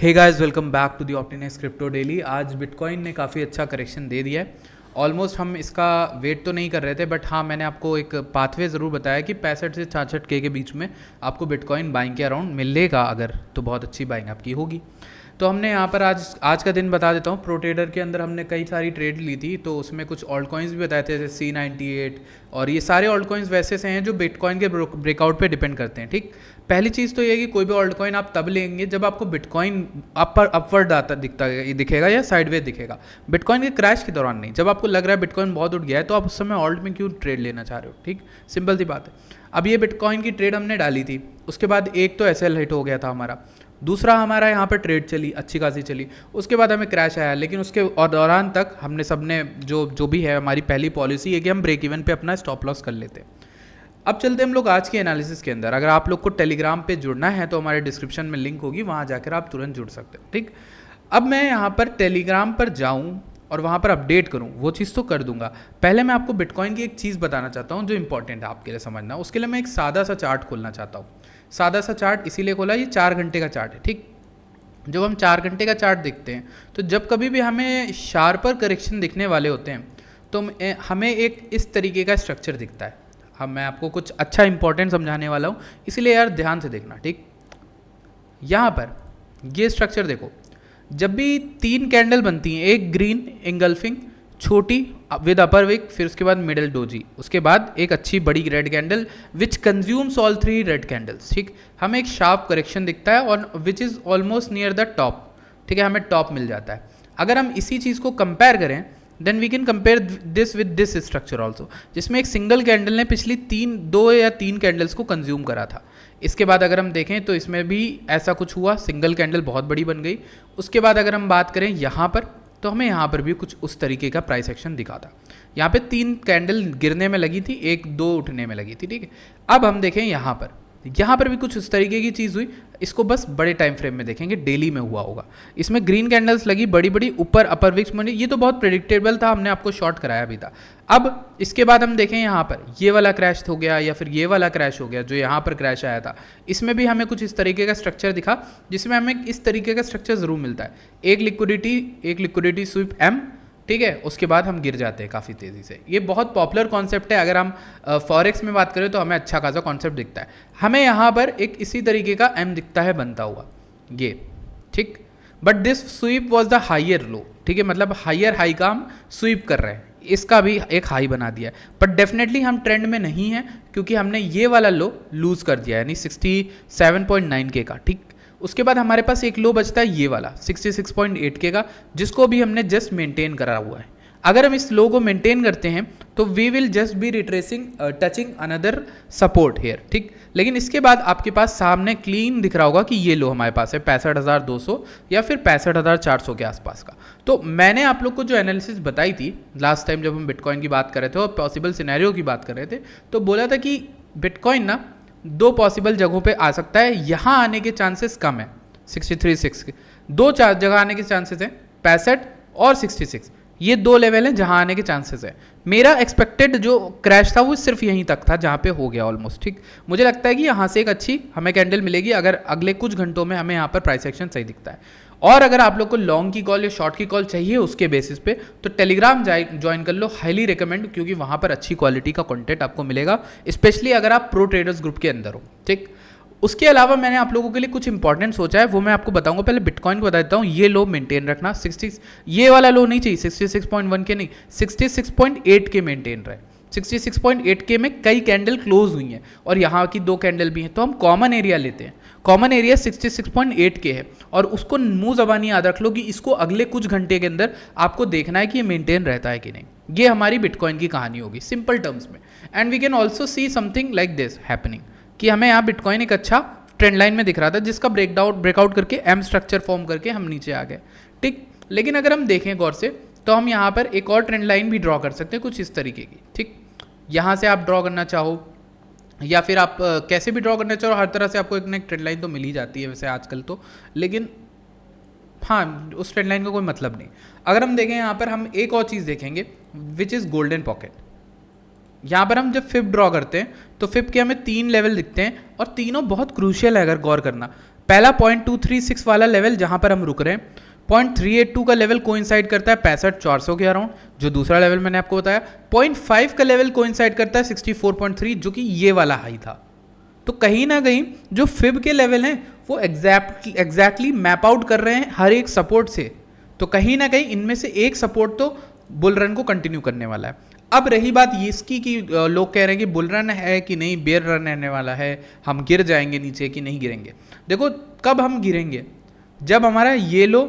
Hey guys, welcome back to the Optinex crypto daily. आज bitcoin ने काफ़ी अच्छा करेक्शन दे दिया है। ऑलमोस्ट हम इसका वेट तो नहीं कर रहे थे, बट हाँ मैंने आपको एक पाथवे ज़रूर बताया कि 65 से 66 के बीच में आपको बिटकॉइन बाइंग के अराउंड मिलेगा, अगर तो बहुत अच्छी बाइंग आपकी होगी। तो हमने यहाँ पर आज का दिन बता देता हूँ। प्रो ट्रेडर के अंदर हमने कई सारी ट्रेड ली थी, तो उसमें कुछ ऑल्ट कॉइन्स भी बताए थे जैसे C98, और ये सारे ऑल्ट कॉइन्स वैसे से हैं जो बिटकॉइन के ब्रेकआउट पे डिपेंड करते हैं। ठीक, पहली चीज़ तो ये है कि कोई भी ऑल्ट कॉइन आप तब लेंगे जब आपको बिटकॉइन अपवर्ड आता दिखेगा या साइडवेज दिखेगा। बिटकॉइन के क्रैश के दौरान नहीं। जब आपको लग रहा है बिटकॉइन बहुत उठ गया है तो आप उस समय ऑल्ट में क्यों ट्रेड लेना चाह रहे हो। ठीक, सिंपल सी बात है। अब ये बिटकॉइन की ट्रेड हमने डाली थी, उसके बाद एक तो SL हिट हो गया था हमारा, दूसरा हमारा यहाँ पर ट्रेड चली, अच्छी खासी चली, उसके बाद हमें क्रैश आया। लेकिन उसके दौरान तक हमने सबने जो भी है, हमारी पहली पॉलिसी है कि हम ब्रेक इवन पे अपना स्टॉप लॉस कर लेते हैं। अब चलते हम लोग आज के एनालिसिस के अंदर। अगर आप लोग को टेलीग्राम पे जुड़ना है तो हमारे डिस्क्रिप्शन में लिंक होगी, वहाँ जाकर आप तुरंत जुड़ सकते हो। ठीक, अब मैं यहाँ पर टेलीग्राम पर जाऊँ और वहाँ पर अपडेट करूँ, वो चीज़ तो कर दूंगा। पहले मैं आपको बिटकॉइन की एक चीज़ बताना चाहता हूँ जो इंपॉर्टेंट है आपके लिए समझना। उसके लिए मैं एक सादा सा चार्ट खोलना चाहता हूँ। सादा सा चार्ट इसीलिए खोला, ये 4 घंटे का चार्ट है। ठीक, जब हम 4 घंटे का चार्ट देखते हैं तो जब कभी भी हमें शार्पर करेक्शन दिखने वाले होते हैं तो हमें एक इस तरीके का स्ट्रक्चर दिखता है। अब मैं आपको कुछ अच्छा इंपॉर्टेंट समझाने वाला हूँ, इसलिए यार ध्यान से देखना। ठीक, यहाँ पर ये स्ट्रक्चर देखो, जब भी 3 कैंडल बनती हैं, एक ग्रीन इंगल्फिंग छोटी विद अपर विक, फिर उसके बाद मिडल डोजी, उसके बाद एक अच्छी बड़ी रेड कैंडल विच कंज्यूम्स ऑल 3 रेड कैंडल्स। ठीक, हमें एक शार्प करेक्शन दिखता है और which is almost near the top. ठीक है, हमें टॉप मिल जाता है। अगर हम इसी चीज़ को कंपेयर करें then we can compare this with this structure also, जिसमें एक सिंगल कैंडल ने पिछली 2 या 3 कैंडल्स को कंज्यूम करा था। इसके बाद अगर हम देखें तो इसमें भी ऐसा कुछ हुआ, सिंगल कैंडल बहुत बड़ी बन गई। उसके बाद अगर हम बात करें यहाँ पर, तो हमें यहाँ पर भी कुछ उस तरीके का प्राइस एक्शन दिखा था। यहाँ पे 3 कैंडल गिरने में लगी थी, 1-2 उठने में लगी थी। ठीक है, अब हम देखें यहाँ पर भी कुछ उस तरीके की चीज़ हुई। इसको बस बड़े टाइम फ्रेम में देखेंगे, डेली में हुआ होगा। इसमें ग्रीन कैंडल्स लगी बड़ी बड़ी, ऊपर अपर विक्स बनी, ये तो बहुत प्रेडिक्टेबल था, हमने आपको शॉर्ट कराया भी था। अब इसके बाद हम देखें यहाँ पर ये वाला क्रैश हो गया या फिर ये वाला क्रैश हो गया, जो यहाँ पर क्रैश आया था, इसमें भी हमें कुछ इस तरीके का स्ट्रक्चर दिखा, जिसमें हमें इस तरीके का स्ट्रक्चर ज़रूर मिलता है। एक लिक्विडिटी स्वीप M, ठीक है, उसके बाद हम गिर जाते हैं काफ़ी तेज़ी से। ये बहुत पॉपुलर कॉन्सेप्ट है। अगर हम फॉरेक्स में बात करें तो हमें अच्छा खासा कॉन्सेप्ट दिखता है। हमें यहाँ पर एक इसी तरीके का M दिखता है बनता हुआ ये। ठीक, but this sweep was the higher low. ठीक है, मतलब हाइयर हाई का हम स्वीप कर रहे हैं, इसका भी एक हाई बना दिया है, बट डेफिनेटली हम ट्रेंड में नहीं है क्योंकि हमने ये वाला लो लूज़ कर दिया है, यानी 67.9 के का। ठीक, उसके बाद हमारे पास एक लो बचता है ये वाला 66.8 के का, जिसको भी हमने जस्ट मेंटेन करा हुआ है। अगर हम इस लो को मेंटेन करते हैं तो we will just be retracing touching another support here. ठीक, लेकिन इसके बाद आपके पास सामने क्लीन दिख रहा होगा कि ये लो हमारे पास है 65,200 या फिर 65,400 के आसपास का। तो मैंने आप लोग को जो एनालिसिस बताई थी लास्ट टाइम जब हम बिटकॉइन की बात कर रहे थे और पॉसिबल सिनेरियो की बात कर रहे थे, तो बोला था कि बिटकॉइन ना 2 पॉसिबल जगहों पे आ सकता है। यहाँ आने के चांसेस कम है, 63.6 के 2 जगह आने के चांसेस हैं, 65 और 66। ये 2 लेवल हैं जहाँ आने के चांसेस है। मेरा एक्सपेक्टेड जो क्रैश था वो सिर्फ यहीं तक था जहाँ पे हो गया ऑलमोस्ट। ठीक, मुझे लगता है कि यहाँ से एक अच्छी हमें कैंडल मिलेगी अगर अगले कुछ घंटों में हमें यहाँ पर प्राइस एक्शन सही दिखता है। और अगर आप लोग को लॉन्ग की कॉल या शॉर्ट की कॉल चाहिए उसके बेसिस पे तो टेलीग्राम ज्वाइन कर लो, हाईली रिकमेंड, क्योंकि वहाँ पर अच्छी क्वालिटी का कंटेंट आपको मिलेगा, स्पेशली अगर आप प्रो ट्रेडर्स ग्रुप के अंदर हो। ठीक, उसके अलावा मैंने आप लोगों के लिए कुछ इंपॉर्टेंट सोचा है, वो मैं आपको बताऊंगा। पहले बिटकॉइन को बता देता हूँ। ये लो मेंटेन रखना, 60 ये वाला लो नहीं चाहिए, 66.1 के नहीं, 66.8 के मेंटेन रहे। 66.8 के में कई कैंडल क्लोज हुई हैं और यहाँ की 2 कैंडल भी हैं, तो हम कॉमन एरिया लेते हैं। कॉमन एरिया 66.8 के है और उसको मुंह ज़बानी याद रख लो कि इसको अगले कुछ घंटे के अंदर आपको देखना है कि ये मेंटेन रहता है कि नहीं। ये हमारी बिटकॉइन की कहानी होगी सिंपल टर्म्स में। And we can also see something like this happening, कि हमें यहाँ बिटकॉइन एक अच्छा ट्रेंड लाइन में दिख रहा था जिसका ब्रेकआउट करके M स्ट्रक्चर फॉर्म करके हम नीचे आ गए। ठीक, लेकिन अगर हम देखें गौर से तो हम यहाँ पर एक और ट्रेंड लाइन भी ड्रॉ कर सकते हैं कुछ इस तरीके की। ठीक, यहाँ से आप ड्रॉ करना चाहो या फिर आप कैसे भी ड्रॉ करना चाहो, हर तरह से आपको एक ना एक ट्रेंड लाइन तो मिल ही जाती है वैसे आजकल तो, लेकिन हाँ उस ट्रेंड लाइन का कोई मतलब नहीं। अगर हम देखें यहाँ पर हम एक और चीज़ देखेंगे विच इज़ गोल्डन पॉकेट। यहाँ पर हम जब फिब ड्रॉ करते हैं तो फिब के हमें 3 लेवल दिखते हैं और तीनों बहुत क्रूशियल है अगर गौर करना। पहला 0.236 वाला लेवल जहां पर हम रुक रहे हैं, 0.382 का लेवल कोइंसाइड करता है 65,400 के अराउंड, जो दूसरा लेवल मैंने आपको बताया। 0.5 का लेवल कोइंसाइड करता है 64.3, जो कि ये वाला हाई था। तो कहीं ना कहीं जो फिब के लेवल हैं वो एग्जैक्टली मैप आउट कर रहे हैं हर एक सपोर्ट से। तो कहीं ना कहीं इनमें से एक सपोर्ट तो बुल रन को कंटिन्यू करने वाला है। अब रही बात इसकी कि लोग कह रहे हैं कि बुल रन है कि नहीं, बेयर रन रहने वाला है, हम गिर जाएंगे नीचे कि नहीं गिरेंगे। देखो कब हम गिरेंगे, जब हमारा ये लो,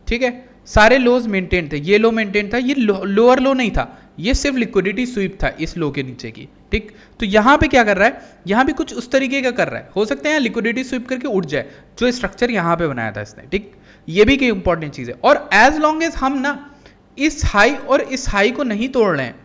ठीक है, सारे लोज मेंटेन थे, ये लो मेंटेन था, ये लोअर लो नहीं था, ये सिर्फ लिक्विडिटी स्वीप था इस लो के नीचे की, ठीक। तो यहाँ पे क्या कर रहा है, यहाँ भी कुछ उस तरीके का कर रहा है, हो सकता है लिक्विडिटी स्वीप करके उठ जाए, जो स्ट्रक्चर यहाँ पे बनाया था इसने, ठीक। ये भी कई इंपॉर्टेंट चीज़ है। और एज लॉन्ग एज हम ना इस हाई और इस हाई को नहीं तोड़ रहे हैं,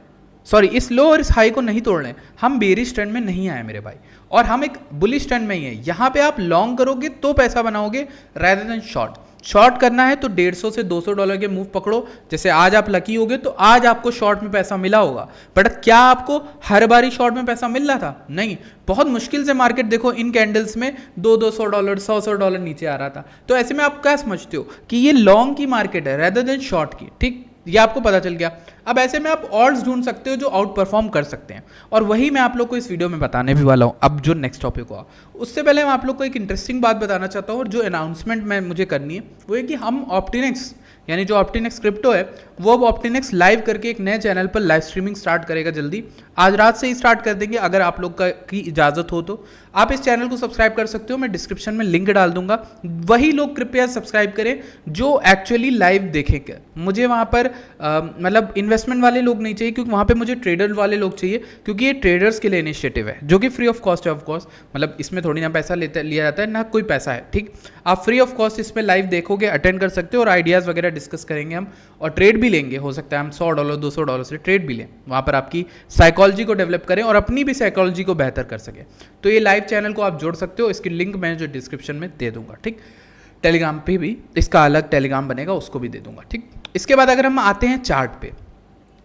सॉरी इस लो और इस हाई को नहीं तोड़ रहे हैं, हम बेरिश ट्रेंड में नहीं आए मेरे भाई, और हम एक बुलिश ट्रेंड में ही है। यहाँ पे आप लॉन्ग करोगे तो पैसा बनाओगे रादर देन शॉर्ट। शॉर्ट करना है तो 150 से 200 डॉलर के मूव पकड़ो। जैसे आज आप लकी होगे तो आज आपको शॉर्ट में पैसा मिला होगा, बट क्या आपको हर बारी शॉर्ट में पैसा मिल रहा था? नहीं, बहुत मुश्किल से मार्केट देखो इन कैंडल्स में 200 डॉलर 100 डॉलर नीचे आ रहा था। तो ऐसे में आप क्या समझते हो कि ये लॉन्ग की मार्केट है रेदर देन शॉर्ट की, ठीक। ये आपको पता चल गया। अब ऐसे में आप ऑल्ट्स ढूंढ सकते हो जो आउट परफॉर्म कर सकते हैं, और वही मैं आप लोग को इस वीडियो में बताने भी वाला हूं। अब जो नेक्स्ट टॉपिक हुआ, उससे पहले मैं आप लोग को एक इंटरेस्टिंग बात बताना चाहता हूं, और जो अनाउंसमेंट मैं मुझे करनी है वो है कि हम ऑप्टिनेक्स यानी जो ऑप्टिनेक्स क्रिप्टो है वो अब ऑप्टिनेक्स लाइव करके एक नए चैनल पर लाइव स्ट्रीमिंग स्टार्ट करेगा जल्दी। आज रात से ही स्टार्ट कर देंगे, अगर आप लोग की इजाज़त हो तो आप इस चैनल को सब्सक्राइब कर सकते हो, मैं डिस्क्रिप्शन में लिंक डाल दूंगा। वही लोग कृपया सब्सक्राइब करें जो एक्चुअली लाइव देखेंगे। मुझे वहाँ पर मतलब इन्वेस्टमेंट वाले लोग नहीं चाहिए, क्योंकि वहाँ पे मुझे ट्रेडर वाले लोग चाहिए, क्योंकि ये ट्रेडर्स के लिए इनिशिएटिव है जो कि फ्री ऑफ कॉस्ट है। ऑफ कोर्स मतलब इसमें थोड़ी ना पैसा लिया जाता है, ना कोई पैसा है, ठीक। आप फ्री ऑफ कॉस्ट इसमें लाइव देखोगे, अटेंड कर सकते हो, और आइडियाज़ वगैरह डिस्कस करेंगे हम, और ट्रेड भी लेंगे। हो सकता है हम $100 $200 से ट्रेड भी लें, वहाँ पर आपकी साइकोलॉजी को डेवलप करें और अपनी भी साइकोलॉजी को बेहतर कर सकें। तो ये लाइव चैनल को आप जोड़ सकते हो, इसकी लिंक मैं जो डिस्क्रिप्शन में दे दूंगा, ठीक। टेलीग्राम पे भी इसका अलग टेलीग्राम बनेगा, उसको भी दे दूंगा, ठीक। इसके बाद अगर हम आते हैं चार्ट पे,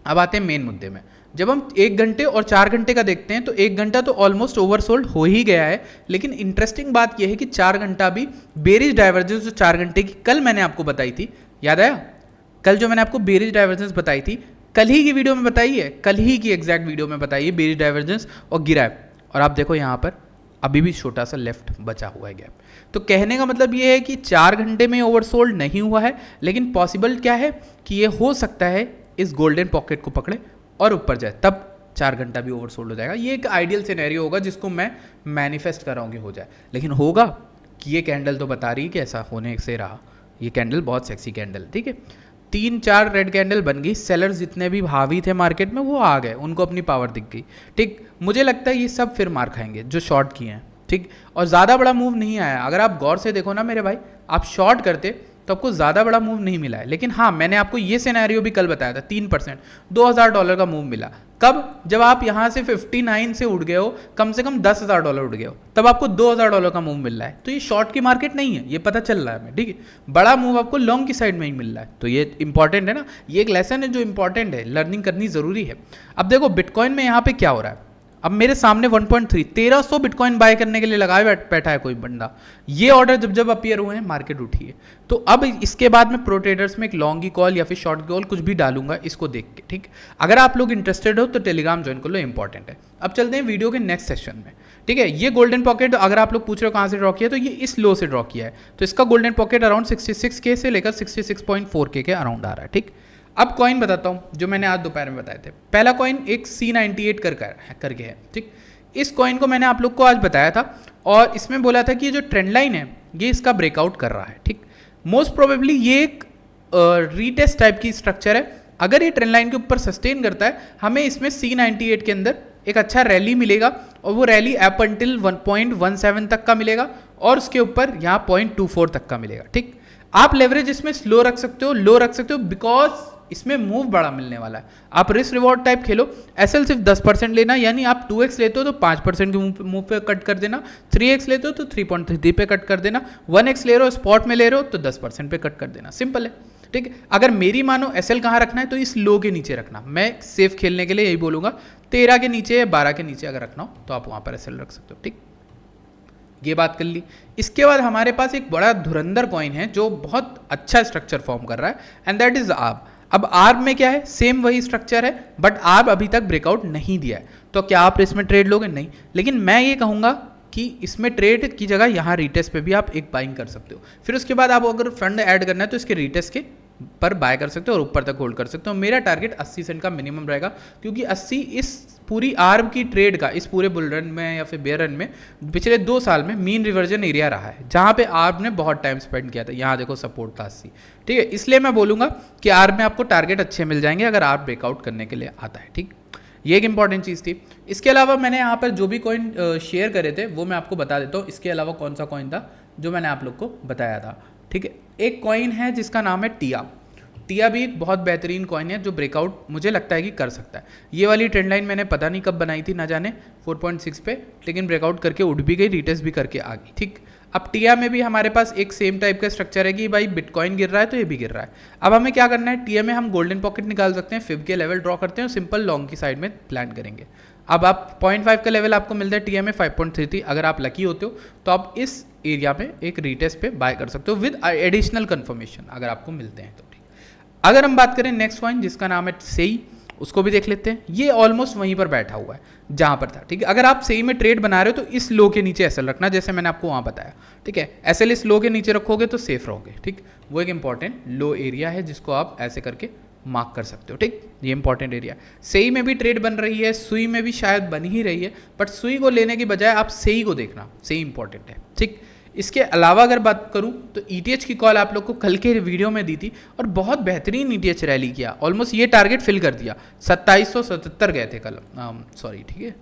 अब आते हैं मेन मुद्दे में। जब हम 1 घंटे और 4 घंटे का देखते हैं तो 1 घंटा तो ऑलमोस्ट ओवरसोल्ड हो ही गया है, लेकिन इंटरेस्टिंग बात यह है कि 4 घंटा भी बेरिश डाइवर्जेंस जो 4 घंटे की कल मैंने आपको बताई थी, याद आया? कल जो मैंने आपको बेरिश डाइवर्जेंस बताई थी, कल ही की वीडियो में बताई है, कल ही की एग्जैक्ट वीडियो में बताई है बेरिश डाइवर्जेंस और गिरा है। और आप देखो यहाँ पर अभी भी छोटा सा लेफ्ट बचा हुआ है गैप। तो कहने का मतलब ये है कि 4 घंटे में ओवरसोल्ड नहीं हुआ है, लेकिन पॉसिबल क्या है कि ये हो सकता है इस गोल्डन पॉकेट को पकड़े और ऊपर जाए, तब 4 घंटा भी ओवरसोल्ड हो जाएगा। ये एक आइडियल सिनेरियो होगा जिसको मैं मैनिफेस्ट कर रहा हूँ कि हो जाए, लेकिन होगा कि ये कैंडल तो बता रही है कि ऐसा होने से रहा। ये कैंडल बहुत सेक्सी कैंडल, ठीक है। 3-4 रेड कैंडल बन गई, सेलर्स जितने भी हावी थे मार्केट में वो आ गए, उनको अपनी पावर दिख गई, ठीक। मुझे लगता है ये सब फिर मार खाएंगे जो शॉर्ट किए हैं, ठीक। और ज़्यादा बड़ा मूव नहीं आया, अगर आप गौर से देखो ना मेरे भाई, आप शॉर्ट करते तो आपको ज़्यादा बड़ा मूव नहीं मिला है। लेकिन हाँ, मैंने आपको ये सिनेरियो भी कल बताया था, 3% $2,000 का मूव मिला। कब? जब आप यहाँ से 59 से उठ गए हो, कम से कम $10,000 उठ गए हो, तब आपको $2,000 का मूव मिल रहा है। तो ये शॉर्ट की मार्केट नहीं है, ये पता चल रहा है हमें, ठीक है। बड़ा मूव आपको लॉन्ग की साइड में ही मिल रहा है, तो ये इंपॉर्टेंट है ना, ये एक लेसन है जो इंपॉर्टेंट है, लर्निंग करनी ज़रूरी है। अब देखो बिटकॉइन में यहाँ पे क्या हो रहा है, अब मेरे सामने 1300 बिटकॉइन बाय करने के लिए लगाए बैठा है कोई बंदा। ये ऑर्डर जब जब अपीयर हुए हैं मार्केट उठी है। तो अब इसके बाद में प्रो ट्रेडर्स में एक लॉन्ग की कॉल या फिर शॉर्ट की कॉल कुछ भी डालूंगा इसको देख के, ठीक। अगर आप लोग इंटरेस्टेड हो तो टेलीग्राम ज्वाइन कर लो, इंपॉर्टेंट है। अब चलते हैं वीडियो के नेक्स्ट सेशन में, ठीक है। ये गोल्डन पॉकेट अगर आप लोग पूछ रहे हो कहाँ से ड्रॉ किया, तो ये इस लो से ड्रॉ किया है। तो इसका गोल्डन पॉकेट अराउंड 66K से लेकर 66.4K के अराउंड आ रहा है, ठीक। अब कॉइन बताता हूँ जो मैंने आज दोपहर में बताए थे। पहला कॉइन एक C98 करके है, ठीक। इस कॉइन को मैंने आप लोग को आज बताया था, और इसमें बोला था कि ये जो ट्रेंड लाइन है ये इसका ब्रेकआउट कर रहा है, ठीक। मोस्ट प्रोबेबली ये एक रीटेस्ट टाइप की स्ट्रक्चर है। अगर ये ट्रेंड लाइन के ऊपर सस्टेन करता है, हमें इसमें C98 के अंदर एक अच्छा रैली मिलेगा, और वो रैली अप अंटिल 1.17 तक का मिलेगा, और उसके ऊपर यहाँ 0.24 तक का मिलेगा, ठीक। आप लेवरेज इसमें स्लो रख सकते हो, लो रख सकते हो, बिकॉज इसमें मूव बड़ा मिलने वाला है। आप रिस्क रिवॉर्ड टाइप खेलो। एसएल सिर्फ 10% लेना, यानी आप 2x लेते हो तो 5% के मूव पे कट कर देना, 3x लेते हो तो 3.3 पे कट कर देना, 1x ले रहे हो स्पॉट में ले रहे हो तो 10% पे कट कर देना, सिंपल है, ठीक है। अगर मेरी मानो एसएल कहाँ रखना है तो इस लो के नीचे रखना। मैं सेफ खेलने के लिए यही बोलूँगा, 13 के नीचे या 12 के नीचे अगर रखना हो तो आप वहाँ पर एसएल रख सकते हो, ठीक। ये बात कर ली। इसके बाद हमारे पास एक बड़ा धुरंधर कॉइन है जो बहुत अच्छा स्ट्रक्चर फॉर्म कर रहा है, एंड दैट इज आर्ब। अब आर्ब में क्या है, सेम वही स्ट्रक्चर है, बट आर्ब अभी तक ब्रेकआउट नहीं दिया है। तो क्या आप इसमें ट्रेड लोगे? नहीं। लेकिन मैं ये कहूँगा कि इसमें ट्रेड की जगह यहाँ रीटेस्ट पे भी आप एक बाइंग कर सकते हो। फिर उसके बाद आप अगर फंड ऐड करना है तो इसके रीटेस्ट के पर बाय कर सकते हो और ऊपर तक होल्ड कर सकते हो। मेरा टारगेट 80 सेंट का मिनिमम रहेगा, क्योंकि 80 इस पूरी आर्ब की ट्रेड का, इस पूरे बुल रन में या फिर बेयर रन में पिछले 2 साल में मीन रिवर्जन एरिया रहा है, जहाँ पे आर्ब ने बहुत टाइम स्पेंड किया था। यहाँ देखो सपोर्ट था 80, ठीक है। इसलिए मैं बोलूँगा कि आर्ब में आपको टारगेट अच्छे मिल जाएंगे अगर आर्ब ब्रेकआउट करने के लिए आता है, ठीक। ये एक इंपॉर्टेंट चीज़ थी। इसके अलावा मैंने यहाँ पर जो भी कॉइन शेयर करे थे वो मैं आपको बता देता हूँ। इसके अलावा कौन सा कॉइन था जो मैंने आप लोग को बताया था, ठीक है। एक कॉइन है जिसका नाम है टिया। टिया भी एक बहुत बेहतरीन कॉइन है जो ब्रेकआउट मुझे लगता है कि कर सकता है। ये वाली ट्रेंड लाइन मैंने पता नहीं कब बनाई थी, ना जाने 4.6 पे, लेकिन ब्रेकआउट करके उठ भी गई, रिटेस्ट भी करके आ गई, ठीक। अब टिया में भी हमारे पास एक सेम टाइप का स्ट्रक्चर है कि भाई बिटकॉइन गिर रहा है तो ये भी गिर रहा है। अब हमें क्या करना है, टिया में हम गोल्डन पॉकेट निकाल सकते हैं, फिब के लेवल ड्रॉ करते हैं और सिंपल लॉन्ग की साइड में प्लान करेंगे। अब आप 0.5 का लेवल आपको मिलता है टिया में 5.33। अगर आप लकी होते हो तो आप इस एरिया में एक रिटेस्ट पे बाय कर सकते हो विद एडिशनल कंफर्मेशन, अगर आपको मिलते हैं तो, ठीक। अगर हम बात करें नेक्स्ट कॉइन जिसका नाम है सेई, उसको भी देख लेते हैं। ये ऑलमोस्ट वहीं पर बैठा हुआ है जहाँ पर था, ठीक है। अगर आप सही में ट्रेड बना रहे हो तो इस लो के नीचे एसएल रखना, जैसे मैंने आपको वहाँ बताया, ठीक है। एसएल इस लो के नीचे रखोगे तो सेफ रहोगे, ठीक। वो एक इंपॉर्टेंट लो एरिया है जिसको आप ऐसे करके मार्क कर सकते हो, ठीक। ये इंपॉर्टेंट एरिया। सही में भी ट्रेड बन रही है, सुई में भी शायद बन ही रही है, बट सुई को लेने की बजाय आप सही को देखना, सही इंपॉर्टेंट है, ठीक। इसके अलावा अगर बात करूं तो ईटीएच की कॉल आप लोग को कल के वीडियो में दी थी और बहुत बेहतरीन ईटीएच रैली किया, ऑलमोस्ट ये टारगेट फिल कर दिया। 2777 गए थे कल, सॉरी, ठीक है।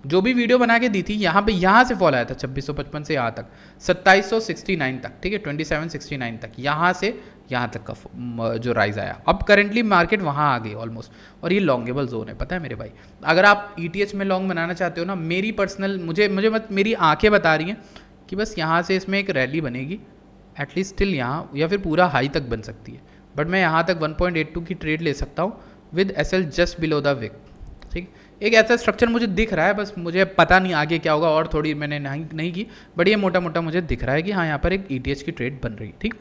जो भी वीडियो बना के दी थी यहाँ से फॉल आया था 2655 से यहाँ तक 2769 तक, ठीक है, 2769 तक, यहाँ से यहाँ तक का जो राइज आया। अब करेंटली मार्केट वहाँ आ गई ऑलमोस्ट, और ये लॉन्गेबल जोन है, पता है मेरे भाई। अगर आप ईटीएच में लॉन्ग बनाना चाहते हो ना, मेरी पर्सनल मुझे मेरी आंखें बता रही हैं कि बस यहाँ से इसमें एक रैली बनेगी एटलीस्ट टिल यहाँ, या फिर पूरा हाई तक बन सकती है, बट मैं यहाँ तक 1.82 की ट्रेड ले सकता हूँ with SL just below the wick, ठीक। एक ऐसा स्ट्रक्चर मुझे दिख रहा है, बस मुझे पता नहीं आगे क्या होगा, और थोड़ी मैंने नहीं की, बट ये मोटा मोटा मुझे दिख रहा है कि हाँ यहाँ पर एक ईटीएच की ट्रेड बन रही है, ठीक।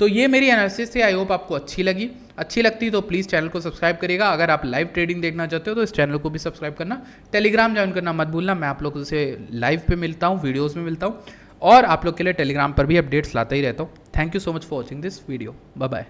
तो ये मेरी एनालिसिस थी, आई होप आपको अच्छी लगी। अच्छी लगती तो प्लीज़ चैनल को सब्सक्राइब करिएगा। अगर आप लाइव ट्रेडिंग देखना चाहते हो तो इस चैनल को भी सब्सक्राइब करना, टेलीग्राम ज्वाइन करना मत भूलना। मैं आप लोगों से लाइव पे मिलता हूँ, वीडियोज़ में मिलता हूँ, और आप लोग के लिए टेलीग्राम पर भी अपडेट्स लाता ही रहता हूँ। Thank you so much for watching this video, bye bye.